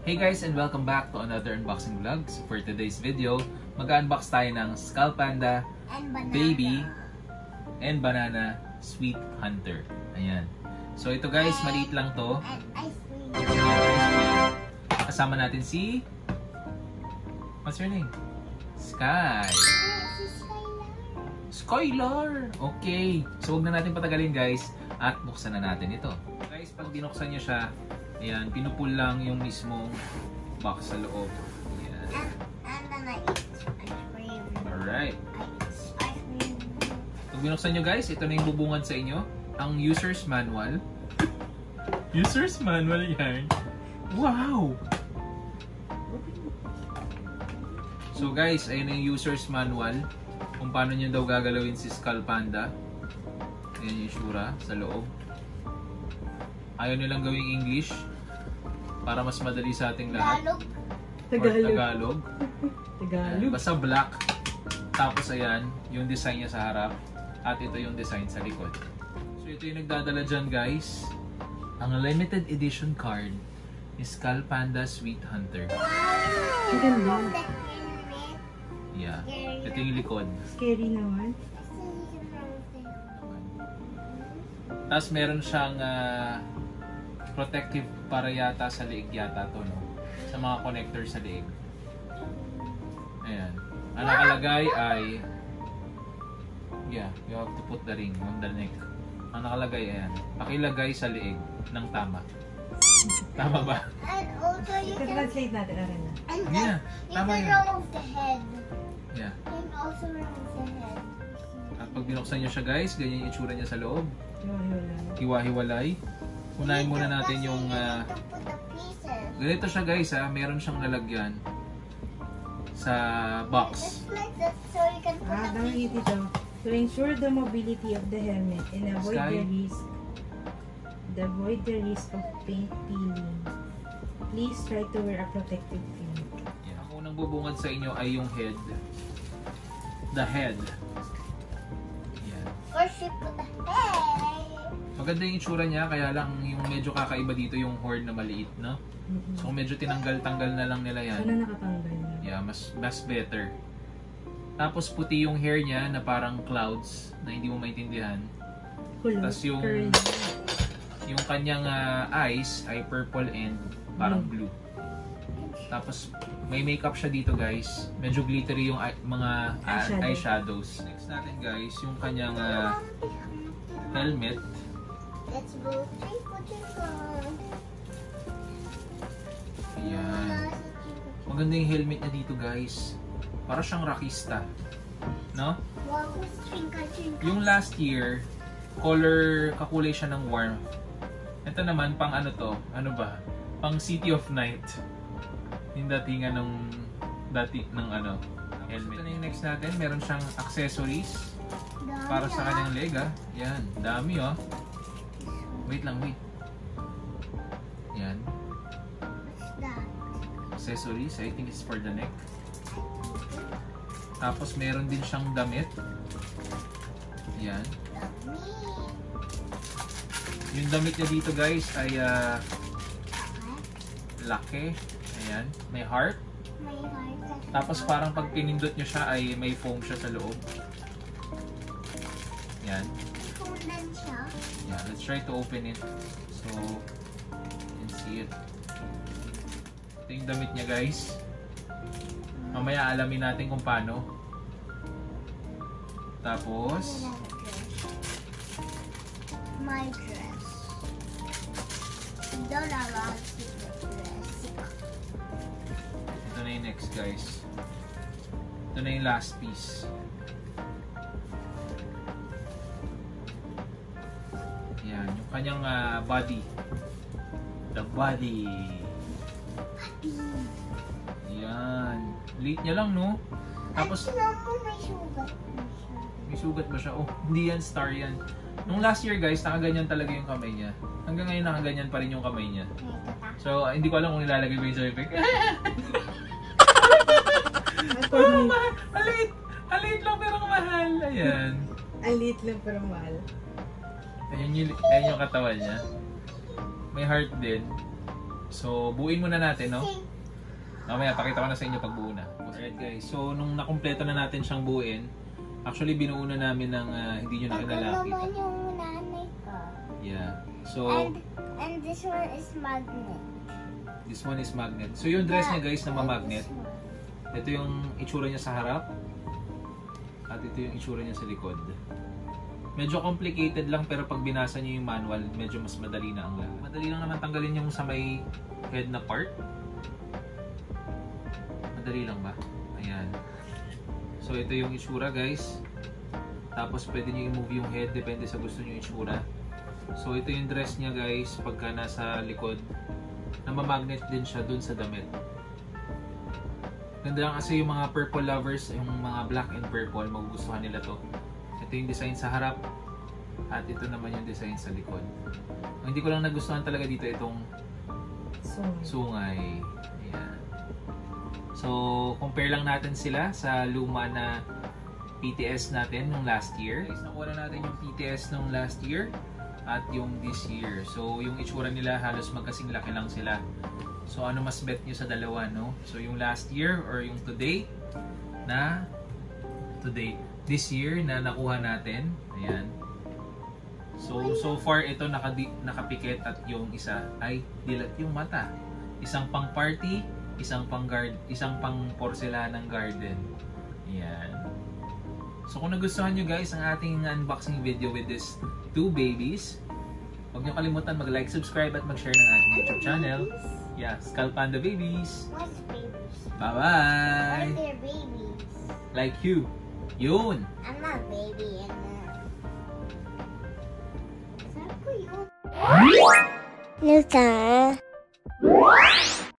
Hey guys, and welcome back to another unboxing vlog. So for today's video, mag-unbox tayo ng Skull Panda Baby and Banana Sweet Hunter. Ayan. So ito guys, maliit lang to. Kasama natin si... What's your name? Sky. Skylar! Okay. So huwag na natin patagalin guys. At buksan na natin ito. Guys, pag binuksan nyo siya, ayan, pinupul lang yung mismong box sa loob. Ayan. And then I eat ice cream. Alright. Ice cream. Pag binuksan nyo guys, ito na yung bubungad sa inyo. Ang user's manual. User's manual yan. Wow! So guys, ayun na yung user's manual. Kung paano nyo daw gagalawin si Skull Panda. Ayan yung sura sa loob. Ayaw nilang gawing English para mas madali sa ating lahat. Tagalog. Tagalog. Basta black. Tapos ayan, yung design niya sa harap. At ito yung design sa likod. So ito yung nagdadala dyan guys. Ang limited edition card ni Skull Panda Sweet Hunter. Yeah. Ito yung likod. Scary naman. Tapos meron siyang protective para yata sa leeg yata to, no? Sa mga connector sa leeg. Ayan. Ang nakalagay ay yeah, you have to put the ring on the neck. Ang nakalagay ayan, pakilagay sa leeg ng tama. Tama ba? And also you can Translate natin, Arena. and Yeah, you tama can yun. remove the head. Yeah. You can also remove the head. At pag binuksan nyo siya guys, ganyan yung itsura niya sa loob. Hiwa-hiwalay. Hiwa-hiwalay. Unahin muna natin yung To put the pieces. ganito siya guys ha, meron siyang lalagyan sa box. Just like that, so you can put the Dang pieces. ito. To ensure the mobility of the helmet and avoid Sky. the risk of paint peeling. Please try to wear a protective film. Yeah. Ang unang bubungad sa inyo ay yung head. The head. Yan. First you put the head. Maganda yung itsura niya, kaya lang yung medyo kakaiba dito yung horn na maliit, no? So medyo tinanggal-tanggal na lang nila yan. Sana nakatanggal na. Yeah, mas better. Tapos puti yung hair niya na parang clouds na hindi mo maintindihan. Kulot. Tas yung- Curly. Yung kanyang eyes ay purple and parang blue. Tapos may makeup siya dito guys. Medyo glittery yung mga eyeshadows. Next natin guys, yung kanyang helmet. Let's go. Ayan. Maganda yung helmet niya dito guys. Para siyang rockista. No? Wow, twinkle, twinkle. Yung last year, kakulay siya ng warm. Ito naman, pang ano to? Ano ba? Pang City of Night. Yung datingan ng ano, helmet. Ito na yung next natin. Meron siyang accessories para sa kanyang leg Yan, dami oh. Wait lang, wait. Yan. What's that? Accessories, I think it's for the neck. Tapos meron din siyang damit. Yan. Me. Yung damit niya dito guys ay laki. Ayan, may heart. My heart. Tapos parang pag pinindot nyo siya ay may foam siya sa loob. Yan. Kulan siya. Yeah, let's try to open it. So, you can see it. Ito yung damit niya guys. Mamaya alamin natin kung paano. Tapos, My dress. Don't allow secret dress. ito na yung next guys. Ito na yung last piece. Yan, yung kanyang body. The body. Yan. Liit niya lang, no? Tapos, May sugat. may sugat ba siya? Oh, hindi yan, star yan. Nung last year guys, nakaganyan talaga yung kamay niya. Hanggang ngayon nakaganyan pa rin yung kamay niya. So, hindi ko alam kung nilalagay ko yung soy effect. Oh, mahal. Alit! Alit lang pero mahal. Ayan. Ang liit lang pero mahal. Ayun yung katawan niya. May heart din. So, buuin muna natin, no? Mamaya, pakita ko na sa inyo pag buo na. Alright guys, so nung nakumpleto na natin siyang buuin, actually binuo na namin ng hindi nyo na kilalaki. naman yung nanay ko. Yeah. So, And this one is magnet. this one is magnet. So, yung dress niya guys na mamagnet, This one. ito yung itsura niya sa harap. At ito yung itsura niya sa likod. Medyo complicated lang pero pag binasa niyo yung manual, medyo mas madali na ang lahat. Madali lang naman tanggalin yung sa may head na part. Madali lang ba? Ayan. So ito yung itsura guys. Tapos pwede niyo i-move yung head depende sa gusto niyo itsura. So ito yung dress niya guys pagka nasa likod. Namamagnet din siya dun sa damit. Ganda lang kasi yung mga purple lovers, yung mga black and purple, magugustuhan nila to. Ito yung design sa harap at ito naman yung design sa likod. Ang hindi ko lang nagustuhan talaga dito itong sungay. Ayan. So, compare lang natin sila sa luma na PTS natin nung last year. Nakuha na natin yung PTS nung last year at yung this year. So, yung itsura nila halos magkasing laki lang sila. So, ano mas bet nyo sa dalawa, no? So, yung last year or yung today na this year na nakuha natin. Ayan. So far ito nakapikit at yung isa ay dilat yung mata. Isang pang party, isang pang porcelanang garden. Ayan. So kung nagustuhan nyo guys ang ating unboxing video with these two babies, huwag nyo kalimutan mag-like, subscribe at mag-share ng ating YouTube channel. Yeah, Skull Panda Babies. What's babies? Bye-bye! What are their babies? Like you. Yun! I'm not a baby in there. Is that for you? Luta.